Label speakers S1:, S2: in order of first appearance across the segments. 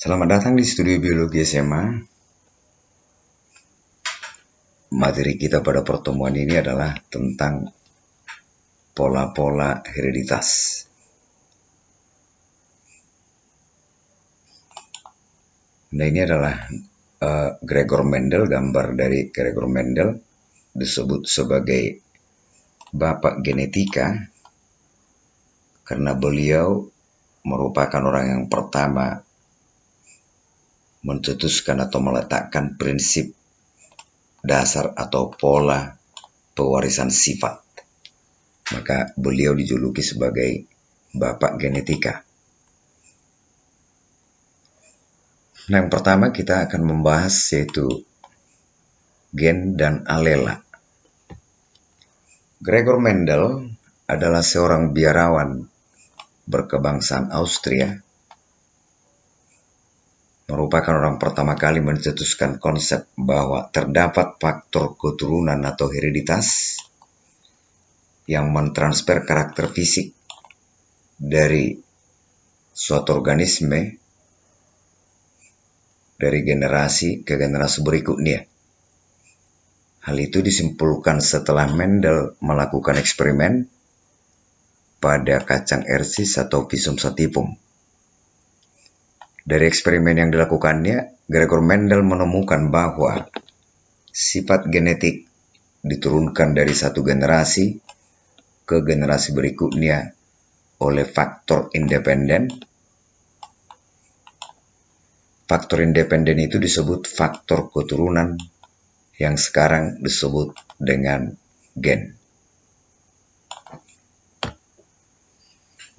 S1: Selamat datang di Studio Biologi SMA. Materi kita pada pertemuan ini adalah tentang pola-pola hereditas. Nah, ini adalah Gregor Mendel, gambar dari Gregor Mendel, disebut sebagai bapak genetika karena beliau merupakan orang yang pertama mencetuskan atau meletakkan prinsip dasar atau pola pewarisan sifat. Maka beliau dijuluki sebagai bapak genetika. Nah, yang pertama kita akan membahas yaitu gen dan alela. Gregor Mendel adalah seorang biarawan berkebangsaan Austria, merupakan orang pertama kali mencetuskan konsep bahwa terdapat faktor keturunan atau hereditas yang mentransfer karakter fisik dari suatu organisme dari generasi ke generasi berikutnya. Hal itu disimpulkan setelah Mendel melakukan eksperimen pada kacang ersis atau Pisum sativum. Dari eksperimen yang dilakukannya, Gregor Mendel menemukan bahwa sifat genetik diturunkan dari satu generasi ke generasi berikutnya oleh faktor independen. Faktor independen itu disebut faktor keturunan yang sekarang disebut dengan gen.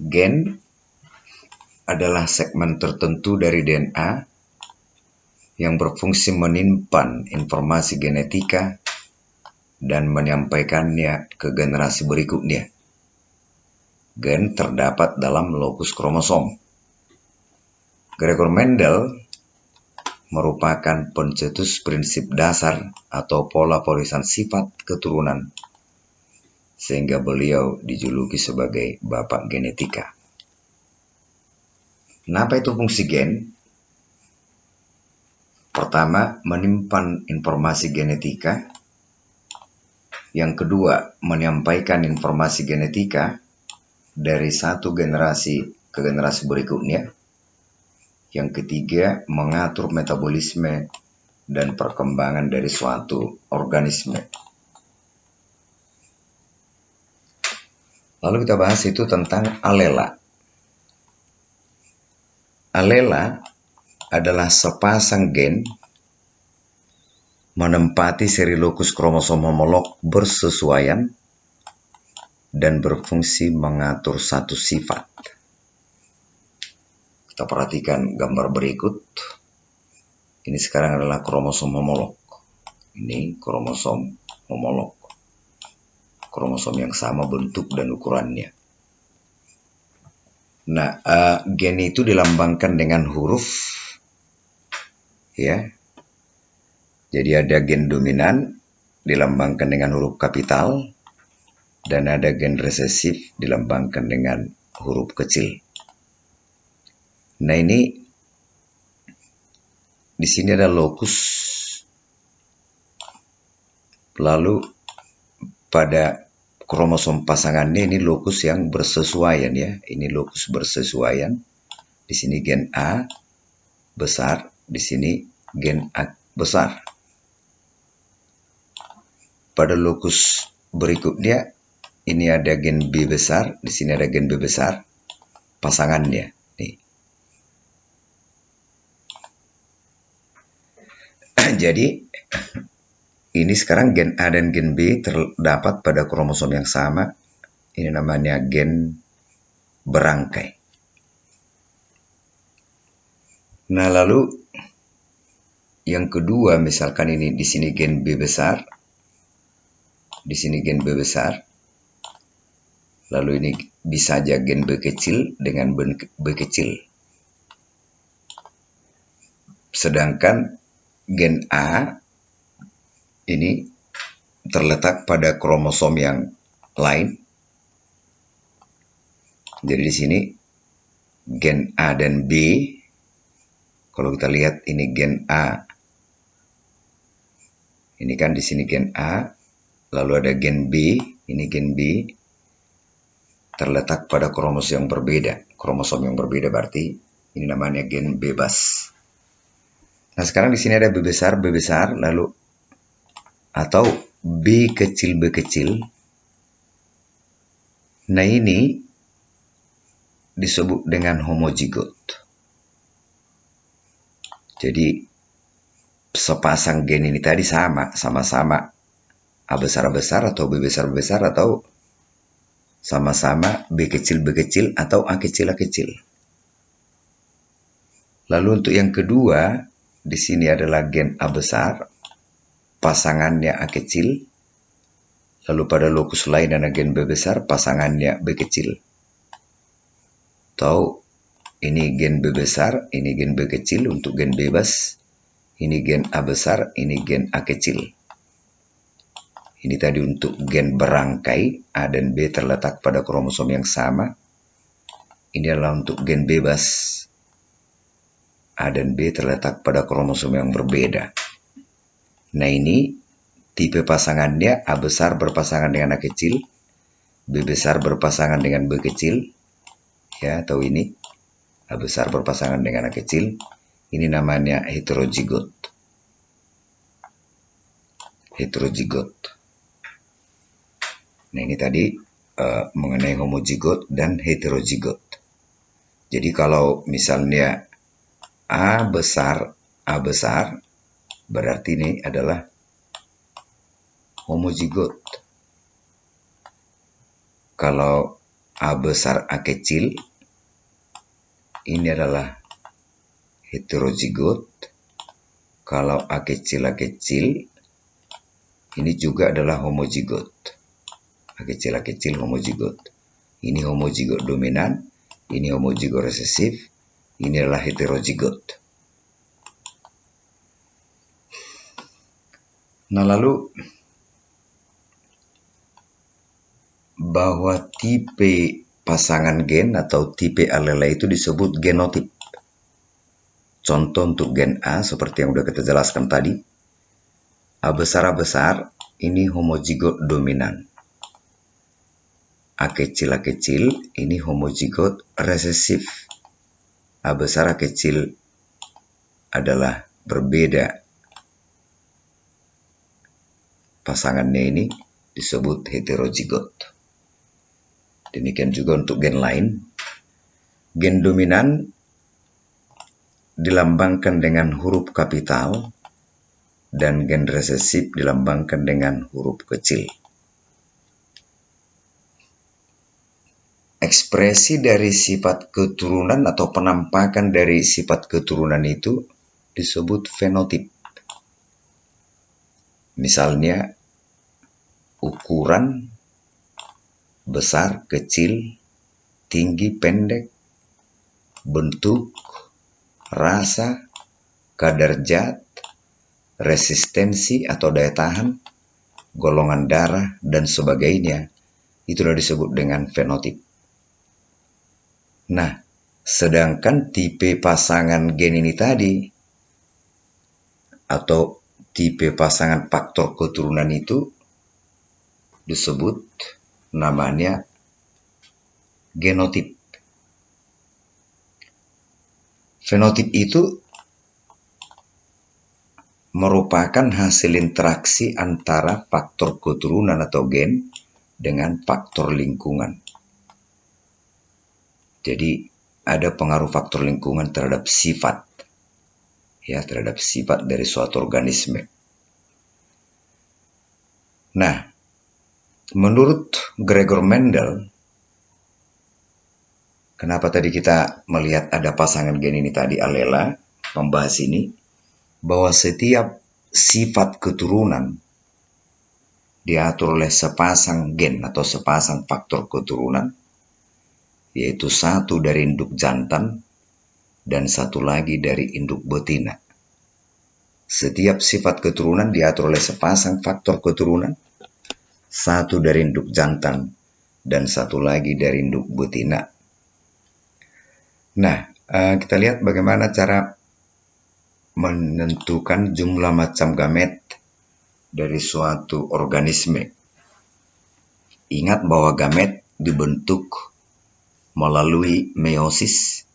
S1: Gen adalah segmen tertentu dari DNA yang berfungsi menyimpan informasi genetika dan menyampaikannya ke generasi berikutnya. Gen terdapat dalam lokus kromosom. Gregor Mendel merupakan pencetus prinsip dasar atau pola pewarisan sifat keturunan, sehingga beliau dijuluki sebagai bapak genetika. Nah, apa itu fungsi gen? Pertama, menyimpan informasi genetika. Yang kedua, menyampaikan informasi genetika dari satu generasi ke generasi berikutnya. Yang ketiga, mengatur metabolisme dan perkembangan dari suatu organisme. Lalu kita bahas itu tentang alela. Alela adalah sepasang gen menempati seri lokus kromosom homolog bersesuaian dan berfungsi mengatur satu sifat. Kita perhatikan gambar berikut. Ini sekarang adalah kromosom homolog. Ini kromosom homolog. Kromosom yang sama bentuk dan ukurannya. Nah, gen itu dilambangkan dengan huruf, ya. Jadi ada gen dominan dilambangkan dengan huruf kapital dan ada gen resesif dilambangkan dengan huruf kecil. Nah, ini di sini ada lokus. Lalu pada kromosom pasangannya ini lokus yang bersesuaian, ya. Ini lokus bersesuaian. Di sini gen A besar, di sini gen A besar. Pada lokus berikutnya ini ada gen B besar, di sini ada gen B besar. Pasangannya nih. Jadi ini sekarang gen A dan gen B terdapat pada kromosom yang sama. Ini namanya gen berangkai. Nah, lalu yang kedua, misalkan ini di sini gen B besar, di sini gen B besar. Lalu ini bisa saja gen B kecil dengan B kecil. Sedangkan gen A ini terletak pada kromosom yang lain. Jadi di sini gen A dan B Kalau kita lihat ini gen A. Ini kan di sini gen A, lalu ada gen B, ini gen B terletak pada kromosom yang berbeda. Kromosom yang berbeda berarti ini namanya gen bebas. Nah, sekarang di sini ada B besar, lalu atau B kecil. Nah, ini disebut dengan homozigot. Jadi sepasang gen ini tadi sama-sama A besar atau B besar atau sama-sama B kecil atau A kecil. Lalu untuk yang kedua, di sini adalah gen A besar, pasangannya A kecil. Lalu pada lokus lain ada gen B besar, pasangannya B kecil. Atau ini gen B besar, ini gen B kecil untuk gen bebas. Ini gen A besar, ini gen A kecil. Ini tadi untuk gen berangkai, A dan B terletak pada kromosom yang sama. Ini adalah untuk gen bebas, A dan B terletak pada kromosom yang berbeda. Nah, ini tipe pasangannya A besar berpasangan dengan A kecil, B besar berpasangan dengan B kecil, ya, atau ini A besar berpasangan dengan A kecil. Ini namanya heterozigot. Nah, ini tadi mengenai homozigot dan heterozigot. Jadi kalau misalnya A besar, berarti ini adalah homozigot. Kalau A besar A kecil, ini adalah heterozigot. Kalau A kecil, ini juga adalah homozigot. A kecil homozigot. Ini homozigot dominan, ini homozigot resesif, ini adalah heterozigot. Nah, lalu bahwa tipe pasangan gen atau tipe alela itu disebut genotip. Contoh untuk gen A seperti yang sudah kita jelaskan tadi. A besar ini homozigot dominan. A kecil ini homozigot resesif. A besar A kecil adalah berbeda. Pasangannya ini disebut heterozigot. Demikian juga untuk gen lain. Gen dominan dilambangkan dengan huruf kapital dan gen resesif dilambangkan dengan huruf kecil. Ekspresi dari sifat keturunan atau penampakan dari sifat keturunan itu disebut fenotip. Misalnya ukuran, besar, kecil, tinggi, pendek, bentuk, rasa, kadar zat, resistensi atau daya tahan, golongan darah, dan sebagainya. Itulah disebut dengan fenotip. Nah, sedangkan tipe pasangan gen ini tadi atau tipe pasangan faktor keturunan itu disebut namanya genotip. Fenotip itu merupakan hasil interaksi antara faktor keturunan atau gen dengan faktor lingkungan. Jadi ada pengaruh faktor lingkungan terhadap sifat, ya, terhadap sifat dari suatu organisme. Nah, menurut Gregor Mendel, kenapa tadi kita melihat ada pasangan gen ini tadi alela, membahas ini, bahwa setiap sifat keturunan diatur oleh sepasang gen atau sepasang faktor keturunan, yaitu satu dari induk jantan dan satu lagi dari induk betina. Setiap sifat keturunan diatur oleh sepasang faktor keturunan, satu dari induk jantan dan satu lagi dari induk betina. Nah, kita lihat bagaimana cara menentukan jumlah macam gamet dari suatu organisme. Ingat bahwa gamet dibentuk melalui meiosis,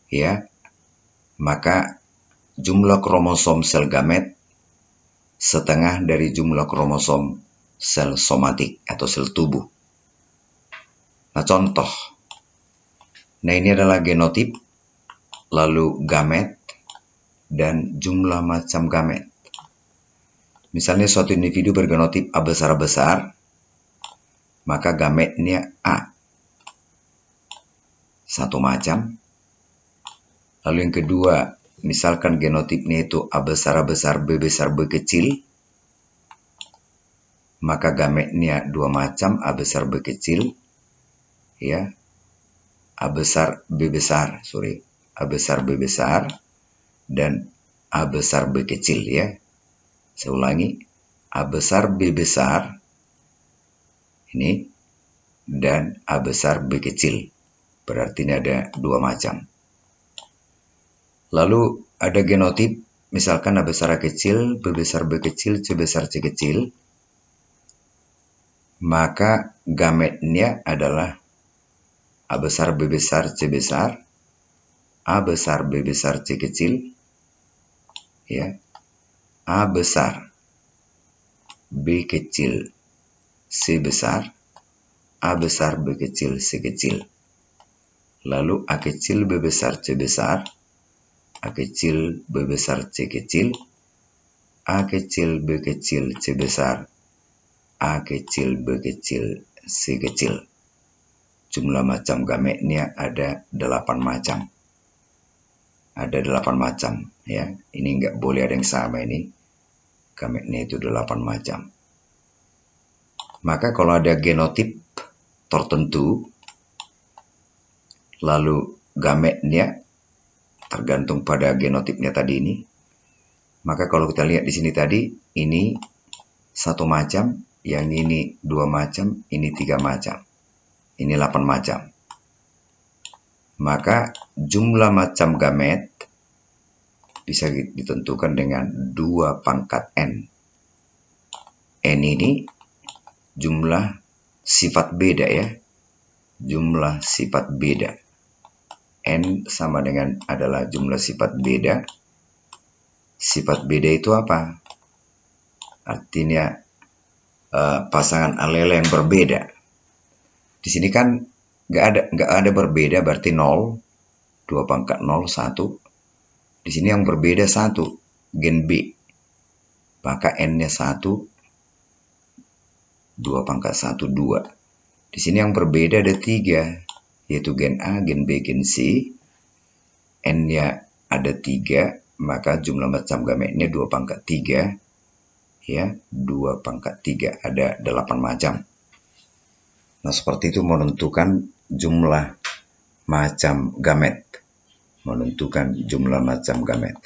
S1: ya. Maka jumlah kromosom sel gamet setengah dari jumlah kromosom sel somatik atau sel tubuh. Nah, contoh. Nah, ini adalah genotip, lalu gamet, dan jumlah macam gamet. Misalnya suatu individu bergenotip A besar-besar, maka gametnya A. Satu macam. Lalu yang kedua, misalkan genotipnya itu A besar-besar, B besar, B kecil, maka gametnya dua macam, A besar, B kecil, ya. A besar, B besar, A besar, B besar, dan A besar, B kecil, ya. Saya ulangi, A besar, B besar, ini, dan A besar, B kecil. Berarti ini ada dua macam. Lalu ada genotip, misalkan A besar A kecil, B besar B kecil, C besar C kecil. Maka gametnya adalah A besar B besar C besar, A besar B besar C kecil, ya, A besar B kecil C besar, A besar B kecil C kecil. Lalu A kecil B besar C besar, A kecil B besar C kecil, A kecil B kecil C besar, A kecil B kecil C kecil. Jumlah macam gametnya ada 8 macam. Ada 8 macam, ya. Ini nggak boleh ada yang sama ini. Gametnya itu 8 macam. Maka kalau ada genotip tertentu, lalu gametnya tergantung pada genotipnya tadi ini. Maka kalau kita lihat di sini tadi, ini satu macam, yang ini 2 macam, ini 3 macam. Ini 8 macam. Maka jumlah macam gamet bisa ditentukan dengan 2 pangkat N. N ini jumlah sifat beda, ya. Jumlah sifat beda. N sama dengan adalah jumlah sifat beda. Sifat beda itu apa? Artinya pasangan alel yang berbeda. Di sini kan nggak ada berbeda, berarti 0, 2 pangkat 0, 1. Di sini yang berbeda 1, gen B. Maka N-nya 1, 2 pangkat 1, 2. Di sini yang berbeda ada 3, yaitu gen A, gen B, gen C. N-nya ada 3, maka jumlah macam gametnya 2 pangkat 3, ya, 2 pangkat 3, ada 8 macam. Nah, seperti itu menentukan jumlah macam gamet. Menentukan jumlah macam gamet.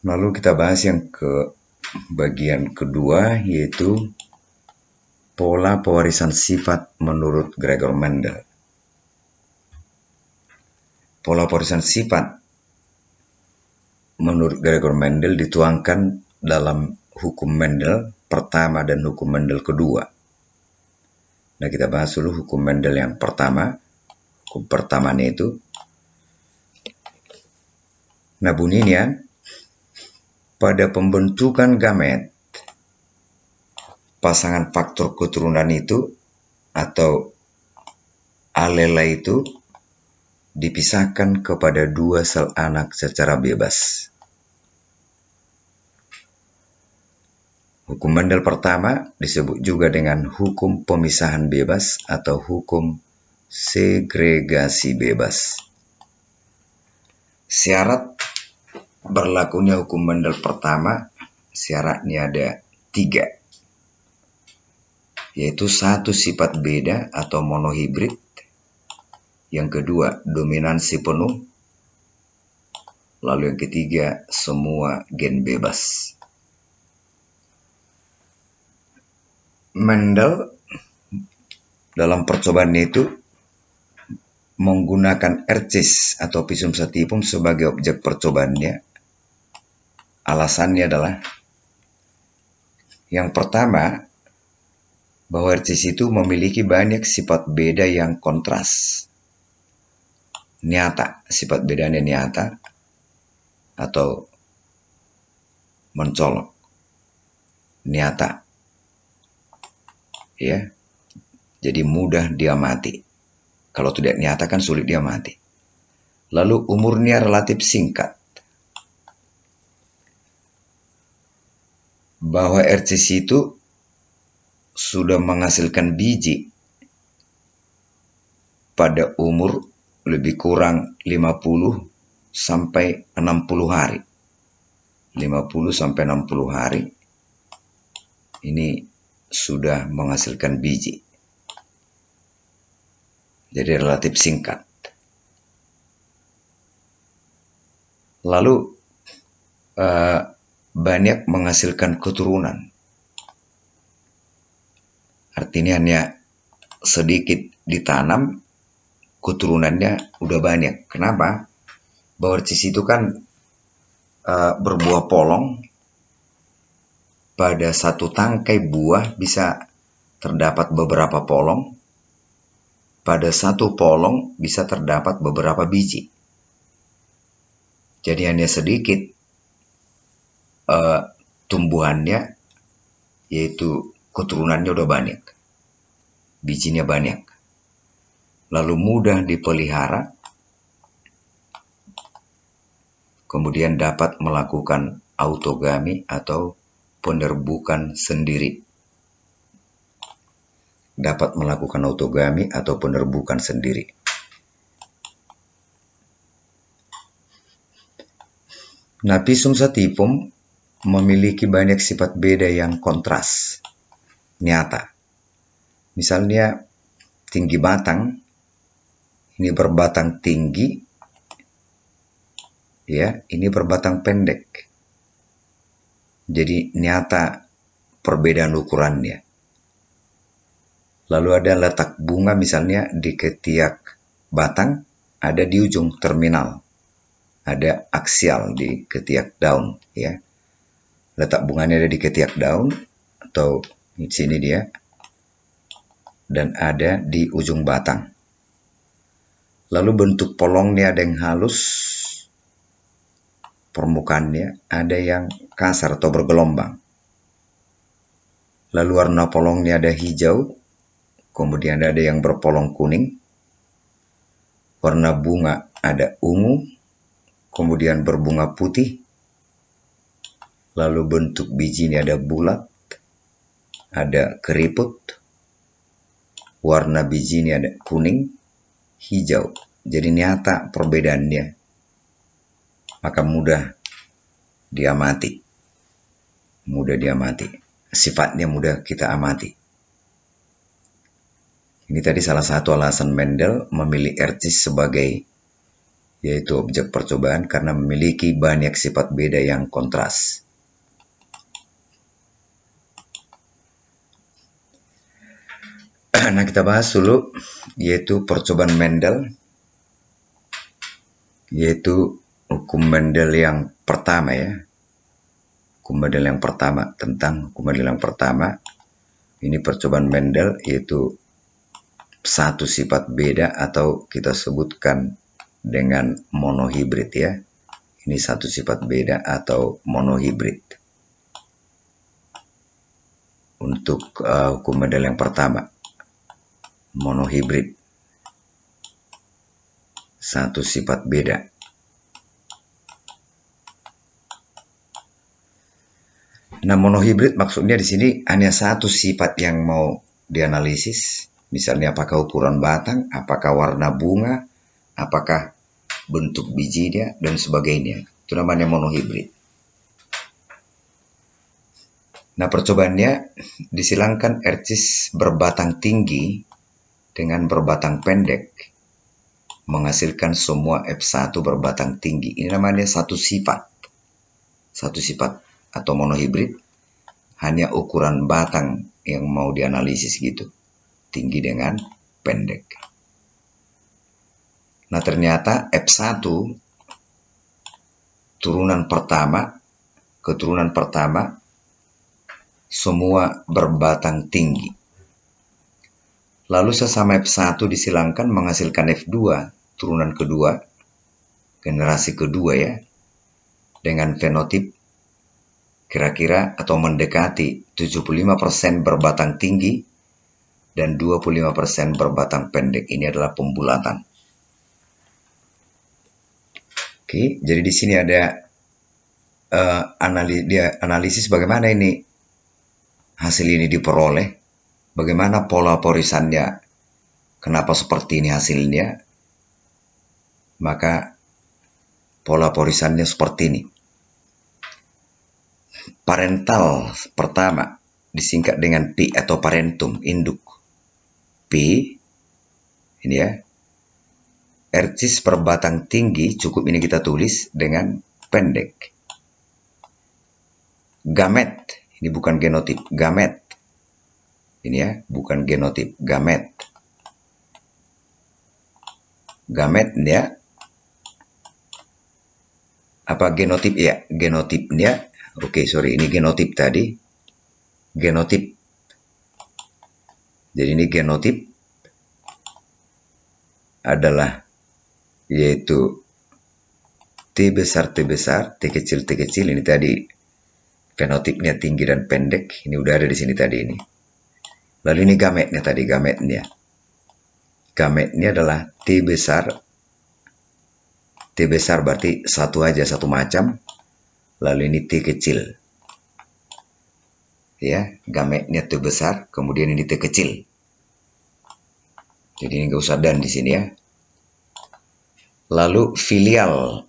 S1: Lalu kita bahas yang ke bagian kedua, yaitu pola pewarisan sifat menurut Gregor Mendel. Pola pewarisan sifat menurut Gregor Mendel dituangkan dalam hukum Mendel pertama dan hukum Mendel kedua. Nah, kita bahas dulu hukum Mendel yang pertama. Hukum pertamanya itu, nah, bunyinya, pada pembentukan gamet, pasangan faktor keturunan itu atau alela itu dipisahkan kepada 2 sel anak secara bebas. Hukum Mendel pertama disebut juga dengan hukum pemisahan bebas atau hukum segregasi bebas. Syarat berlakunya hukum Mendel pertama, syaratnya ada 3. Yaitu 1, sifat beda atau monohibrid. Yang kedua, dominansi penuh. Lalu yang ketiga, semua gen bebas. Mendel dalam percobaan itu menggunakan RCIS atau visum sativum sebagai objek percobaannya, alasannya adalah yang pertama, bahwa RCIS itu memiliki banyak sifat beda yang kontras, nyata, sifat bedanya nyata atau mencolok, nyata, ya. Jadi mudah diamati. Kalau tidak nyata kan sulit diamati. Lalu umurnya relatif singkat. Bahwa RCIS itu sudah menghasilkan biji pada umur lebih kurang 50 sampai 60 hari. 50 sampai 60 hari ini sudah menghasilkan biji. Jadi relatif singkat. Lalu banyak menghasilkan keturunan. Artinya hanya sedikit ditanam, keturunannya udah banyak. Kenapa? Bahwa RCIS itu kan berbuah polong. Pada satu tangkai buah bisa terdapat beberapa polong. Pada satu polong bisa terdapat beberapa biji. Jadi hanya sedikit tumbuhannya, yaitu keturunannya udah banyak. Bijinya banyak. Lalu mudah dipelihara. Kemudian dapat melakukan autogami atau penerbukan sendiri. Dapat melakukan autogami atau penerbukan sendiri. Nah, visum sativum memiliki banyak sifat beda yang kontras, nyata. Misalnya tinggi batang, ini berbatang tinggi, ya, ini berbatang pendek. Jadi nyata perbedaan ukurannya. Lalu ada letak bunga misalnya di ketiak batang, ada di ujung terminal. Ada aksial di ketiak daun, ya. Letak bunganya ada di ketiak daun atau di sini dia. Dan ada di ujung batang. Lalu bentuk polongnya ada yang halus, permukaannya ada yang kasar atau bergelombang. Lalu warna polongnya ada hijau, kemudian ada yang berpolong kuning. Warna bunga ada ungu, kemudian berbunga putih. Lalu bentuk bijinya ada bulat, ada keriput. Warna bijinya ada kuning, hijau. Jadi nyata perbedaannya. Maka mudah diamati. Mudah diamati. Sifatnya mudah kita amati. Ini tadi salah satu alasan Mendel memilih RCIS sebagai yaitu objek percobaan karena memiliki banyak sifat beda yang kontras. Nah, kita bahas dulu yaitu percobaan Mendel, yaitu hukum Mendel yang pertama, ya. Hukum Mendel yang pertama, tentang hukum Mendel yang pertama. Ini percobaan Mendel yaitu satu sifat beda atau kita sebutkan dengan monohibrid, ya. Ini satu sifat beda atau monohibrid. Untuk hukum Mendel yang pertama, monohibrid, satu sifat beda. Nah, monohibrid maksudnya di sini hanya satu sifat yang mau dianalisis. Misalnya apakah ukuran batang, apakah warna bunga, apakah bentuk bijinya, dan sebagainya. Itu namanya monohibrid. Nah, percobaannya disilangkan RCIS berbatang tinggi dengan berbatang pendek menghasilkan semua F1 berbatang tinggi. Ini namanya satu sifat. Satu sifat atau monohibrid, hanya ukuran batang yang mau dianalisis gitu. Tinggi dengan pendek. Nah, ternyata F1 keturunan pertama semua berbatang tinggi. Lalu sesama F1 disilangkan menghasilkan F2 turunan kedua, generasi kedua ya, dengan fenotip kira-kira atau mendekati 75% berbatang tinggi dan 25% berbatang pendek. Ini adalah pembulatan. Oke, jadi di sini ada analisis bagaimana ini hasil ini diperoleh, bagaimana pola porisannya, kenapa seperti ini hasilnya. Maka pola porisannya seperti ini. Parental pertama disingkat dengan P atau parentum, induk. P, ini ya. Ercis berbatang tinggi, cukup ini kita tulis dengan pendek. Gamet, ini bukan genotip, gamet. Ini ya, bukan genotip, gamet. Gamet ya. Apa genotip ya? Genotipnya, oke, sorry, ini genotip tadi. Genotip. Jadi ini genotip adalah yaitu T besar, T besar, T kecil, T kecil. Ini tadi fenotipnya tinggi dan pendek. Ini udah ada di sini tadi ini. Lalu ini gametnya tadi, gametnya. Gametnya adalah T besar. T besar berarti satu aja, satu macam. Lalu ini T kecil. Ya, gametnya T besar, kemudian ini T kecil. Jadi ini nggak usah dan di sini ya. Lalu filial.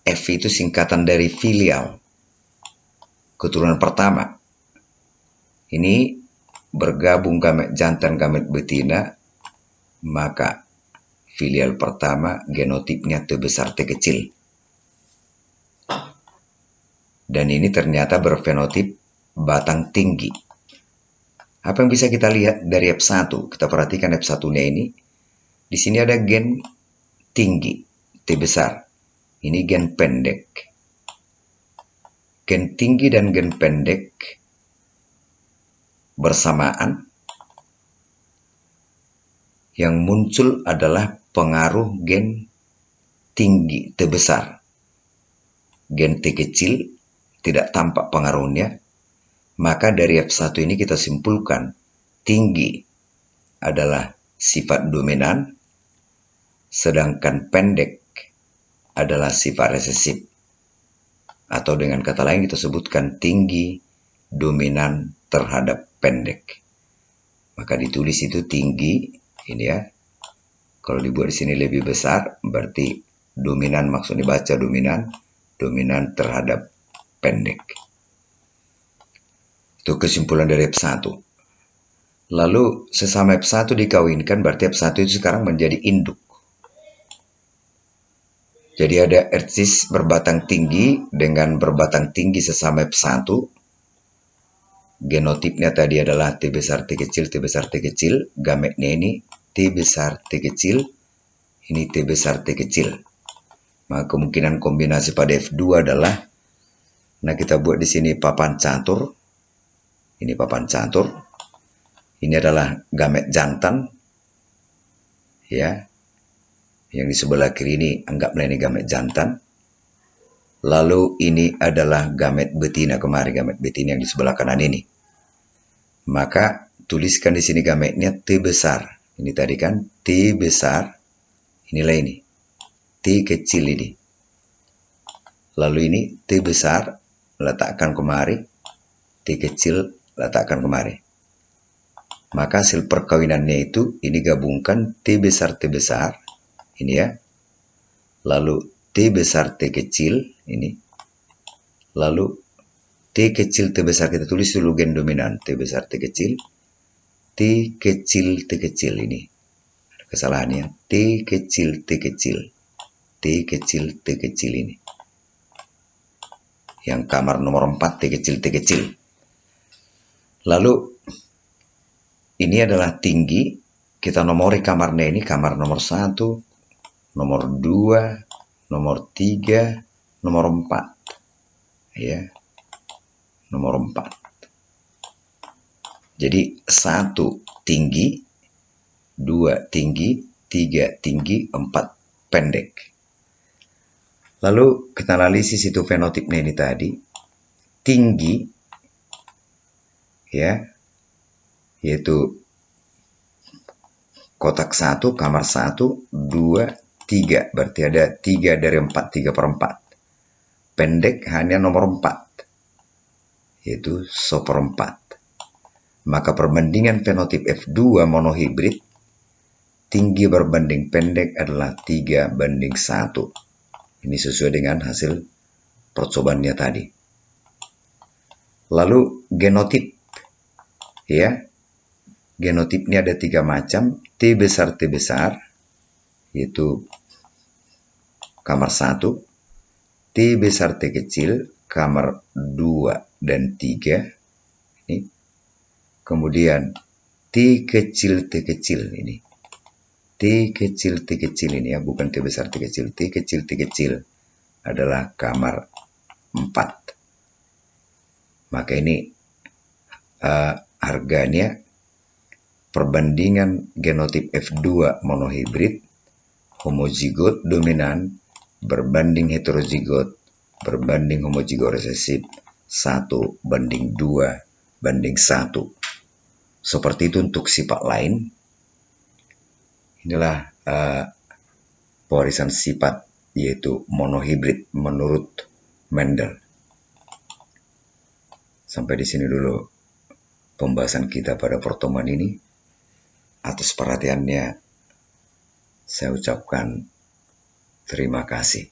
S1: F itu singkatan dari filial. Keturunan pertama. Ini bergabung gamet jantan gamet betina, maka filial pertama genotipnya T besar T kecil. Dan ini ternyata berfenotip batang tinggi. Apa yang bisa kita lihat dari F1? Kita perhatikan F1-nya ini. Di sini ada gen tinggi, T besar. Ini gen pendek. Gen tinggi dan gen pendek bersamaan. Yang muncul adalah pengaruh gen tinggi, T besar. Gen T kecil tidak tampak pengaruhnya. Maka dari F1 ini kita simpulkan tinggi adalah sifat dominan, sedangkan pendek adalah sifat resesif. Atau dengan kata lain kita sebutkan tinggi dominan terhadap pendek. Maka ditulis itu tinggi, ini ya. Kalau dibuat di sini lebih besar, berarti dominan, maksudnya baca dominan terhadap pendek. Itu kesimpulan dari F1. Lalu sesama F1 dikawinkan, berarti F1 itu sekarang menjadi induk. Jadi ada ercis berbatang tinggi dengan berbatang tinggi sesama F1. Genotipnya tadi adalah T besar T kecil, T besar T kecil. Gametnya ini T besar T kecil, ini T besar T kecil. Maka kemungkinan kombinasi pada F2 adalah, nah kita buat di sini papan catur. Ini papan catur. Ini adalah gamet jantan. Ya. Yang di sebelah kiri ini anggaplah ini gamet jantan. Lalu ini adalah gamet betina kemarin, gamet betina yang di sebelah kanan ini. Maka tuliskan di sini gametnya T besar. Ini tadi kan T besar. Inilah ini. T kecil ini. Lalu ini T besar letakkan kemari. T kecil letakkan kemari. Maka hasil perkawinannya itu ini gabungkan T besar ini ya. Lalu T besar T kecil ini. Lalu T kecil T besar, kita tulis dulu gen dominan T besar T kecil. T kecil T kecil ini. Ada kesalahannya. T kecil T kecil. T kecil T kecil ini. Yang kamar nomor 4 T kecil T kecil. Lalu ini adalah tinggi. Kita nomori kamarnya ini kamar nomor 1, nomor 2, nomor 3, nomor 4. Ya. Nomor 4. Jadi 1 tinggi, 2 tinggi, 3 tinggi, 4 pendek. Lalu kita analisis itu fenotipnya ini tadi. Tinggi, ya, yaitu kotak 1, kamar 1, 2, 3. Berarti ada 3 dari 4, 3/4. Pendek hanya nomor 4, yaitu seperempat. Maka perbandingan fenotip F2 monohibrid, tinggi berbanding pendek adalah 3:1. Ini sesuai dengan hasil percobaannya tadi. Lalu genotip, ya, genotipnya ada 3 macam. T besar, yaitu kamar 1. T besar T kecil, kamar 2 dan 3. Ini. Kemudian T kecil ini. T kecil ini ya, bukan T besar T kecil. T kecil adalah kamar 4. Maka ini harganya perbandingan genotip F2 monohibrid, homozigot dominan berbanding heterozigot berbanding homozigot resesif 1:2:1. Seperti itu untuk sifat lain. Inilah pewarisan sifat yaitu monohibrid menurut Mendel. Sampai di sini dulu pembahasan kita pada pertemuan ini. Atas perhatiannya saya ucapkan terima kasih.